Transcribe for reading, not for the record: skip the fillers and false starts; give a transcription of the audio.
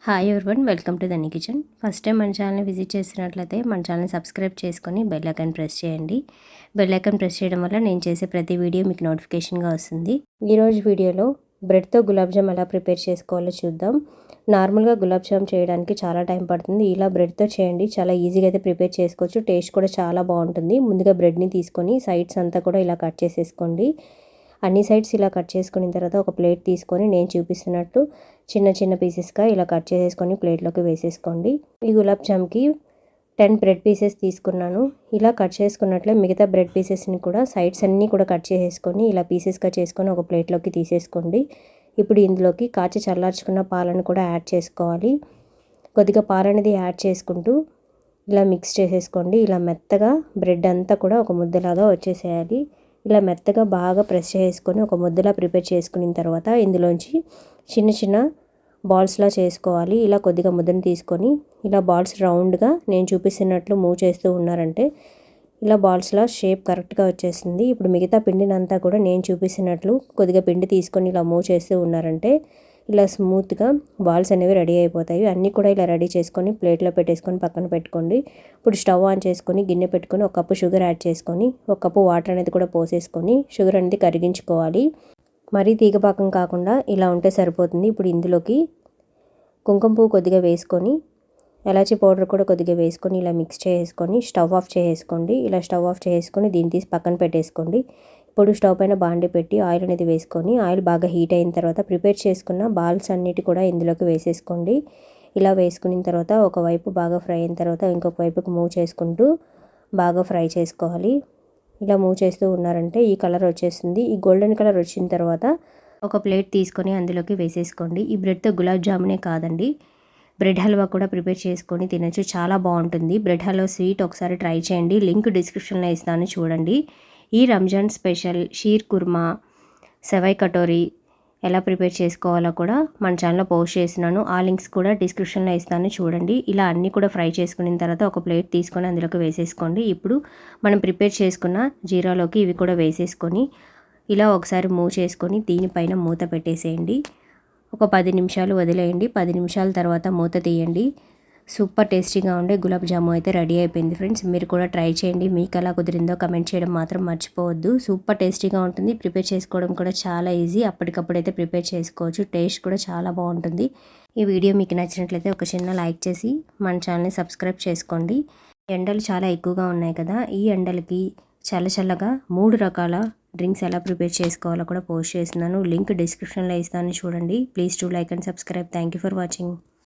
Hi everyone, welcome to Dhani kitchen. First time మన ఛానల్ని visit చేసినట్లయితే మన ఛానల్ని సబ్స్క్రైబ్ చేసుకొని బెల్ ఐకాన్ ప్రెస్ చేయండి. బెల్ ఐకాన్ ప్రెస్ చేయడం వల్ల నేను చేసే ప్రతి వీడియో మీకు నోటిఫికేషన్గా వస్తుంది. ఈరోజు వీడియోలో బ్రెడ్తో గులాబ్ జామ్ ఎలా ప్రిపేర్ చేసుకోవాలో చూద్దాం. నార్మల్గా గులాబ్ జామ్ చేయడానికి చాలా టైం పడుతుంది. ఇలా బ్రెడ్తో చేయండి, చాలా ఈజీగా అయితే ప్రిపేర్ చేసుకోవచ్చు. టేస్ట్ కూడా చాలా బాగుంటుంది. ముందుగా బ్రెడ్ని తీసుకొని సైడ్స్ అంతా కూడా ఇలా కట్ చేసేసుకోండి. అన్ని సైడ్స్ ఇలా కట్ చేసుకున్న తర్వాత ఒక ప్లేట్ తీసుకొని నేను చూపిస్తున్నట్టు చిన్న చిన్న పీసెస్గా ఇలా కట్ చేసేసుకొని ప్లేట్లోకి వేసేసుకోండి. ఈ గులాబ్ జామ్కి 10 బ్రెడ్ పీసెస్ తీసుకున్నాను. ఇలా కట్ చేసుకున్నట్లే మిగతా బ్రెడ్ పీసెస్ని కూడా సైడ్స్ అన్నీ కూడా కట్ చేసేసుకొని ఇలా పీసెస్గా చేసుకొని ఒక ప్లేట్లోకి తీసేసుకోండి. ఇప్పుడు ఇందులోకి కాచి చల్లార్చుకున్న పాలను కూడా యాడ్ చేసుకోవాలి. కొద్దిగా పాలు అనేది యాడ్ చేసుకుంటూ ఇలా మిక్స్ చేసేసుకోండి. ఇలా మెత్తగా బ్రెడ్ అంతా కూడా ఒక ముద్దలాగా వచ్చేసేయాలి. ఇలా మెత్తగా బాగా ప్రెస్ చేసుకొని ఒక ముద్దలా ప్రిపేర్ చేసుకున్న తర్వాత ఇందులోంచి చిన్న చిన్న బాల్స్లా చేసుకోవాలి. ఇలా కొద్దిగా ముద్దను తీసుకొని ఇలా బాల్స్ రౌండ్గా నేను చూపిస్తున్నట్లు మూవ్ చేస్తూ ఉన్నారంటే ఇలా బాల్స్లా షేప్ కరెక్ట్గా వచ్చేస్తుంది. ఇప్పుడు మిగతా పిండినంతా కూడా నేను చూపిస్తున్నట్లు కొద్దిగా పిండి తీసుకొని ఇలా మూవ్ చేస్తూ ఉన్నారంటే ఇలా స్మూత్గా బాల్స్ అనేవి రెడీ అయిపోతాయి. అన్నీ కూడా ఇలా రెడీ చేసుకొని ప్లేట్లో పెట్టేసుకొని పక్కన పెట్టుకోండి. ఇప్పుడు స్టవ్ ఆన్ చేసుకొని గిన్నె పెట్టుకొని ఒక కప్పు షుగర్ యాడ్ చేసుకొని ఒక కప్పు వాటర్ అనేది కూడా పోసేసుకొని షుగర్ అనేది కరిగించుకోవాలి. మరీ తీగపాకం కాకుండా ఇలా ఉంటే సరిపోతుంది. ఇప్పుడు ఇందులోకి కుంకుమ పువ్వు కొద్దిగా వేసుకొని ఎలాచీ పౌడర్ కూడా కొద్దిగా వేసుకొని ఇలా మిక్స్ చేసుకొని స్టవ్ ఆఫ్ చేసుకోండి. ఇలా స్టవ్ ఆఫ్ చేసుకొని దీన్ని తీసి పక్కన పెట్టేసుకోండి. ఇప్పుడు స్టవ్ పైన బాండి పెట్టి ఆయిల్ అనేది వేసుకొని ఆయిల్ బాగా హీట్ అయిన తర్వాత ప్రిపేర్ చేసుకున్న బాల్స్ అన్నిటి కూడా ఇందులోకి వేసేసుకోండి. ఇలా వేసుకున్న తర్వాత ఒకవైపు బాగా ఫ్రై అయిన తర్వాత ఇంకొక వైపుకి మూవ్ చేసుకుంటూ బాగా ఫ్రై చేసుకోవాలి. ఇలా మూవ్ చేస్తూ ఉన్నారంటే ఈ కలర్ వచ్చేస్తుంది. ఈ గోల్డెన్ కలర్ వచ్చిన తర్వాత ఒక ప్లేట్ తీసుకొని అందులోకి వేసేసుకోండి. ఈ బ్రెడ్తో గులాబ్ జామునే కాదండి, బ్రెడ్ హల్వా కూడా ప్రిపేర్ చేసుకొని తినచ్చు. చాలా బాగుంటుంది. బ్రెడ్ హల్వా స్వీట్ ఒకసారి ట్రై చేయండి. లింక్ డిస్క్రిప్షన్లో ఇస్తాను, చూడండి. ఈ రంజాన్ స్పెషల్ షీర్ కుర్మా, సెవై కటోరీ ఎలా ప్రిపేర్ చేసుకోవాలో కూడా మన ఛానల్లో పోస్ట్ చేస్తున్నాను. ఆ లింక్స్ కూడా డిస్క్రిప్షన్లో ఇస్తాను, చూడండి. ఇలా అన్నీ కూడా ఫ్రై చేసుకున్న తర్వాత ఒక ప్లేట్ తీసుకొని అందులోకి వేసేసుకోండి. ఇప్పుడు మనం ప్రిపేర్ చేసుకున్న జీరాలోకి ఇవి కూడా వేసేసుకొని ఇలా ఒకసారి మూవ్ చేసుకొని దీనిపైన మూత పెట్టేసేయండి. ఒక 10 నిమిషాలు వదిలేయండి. 10 నిమిషాల తర్వాత మూత తీయండి. సూపర్ టేస్టీగా ఉండే గులాబ్ జాము అయితే రెడీ అయిపోయింది ఫ్రెండ్స్. మీరు కూడా ట్రై చేయండి. మీకు ఎలా కుదిరిందో కమెంట్ చేయడం మాత్రం మర్చిపోవద్దు. సూపర్ టేస్టీగా ఉంటుంది. ప్రిపేర్ చేసుకోవడం కూడా చాలా ఈజీ. అప్పటికప్పుడైతే ప్రిపేర్ చేసుకోవచ్చు. టేస్ట్ కూడా చాలా బాగుంటుంది. ఈ వీడియో మీకు నచ్చినట్లయితే ఒక చిన్న లైక్ చేసి మన ఛానల్ని సబ్స్క్రైబ్ చేసుకోండి. ఎండలు చాలా ఎక్కువగా ఉన్నాయి కదా, ఈ ఎండలకి చల్లగా 3 రకాల డ్రింక్స్ ఎలా ప్రిపేర్ చేసుకోవాలో కూడా పోస్ట్ చేస్తున్నాను. లింక్ డిస్క్రిప్షన్లో ఇస్తాను, చూడండి. Please do like and subscribe. Thank you for watching.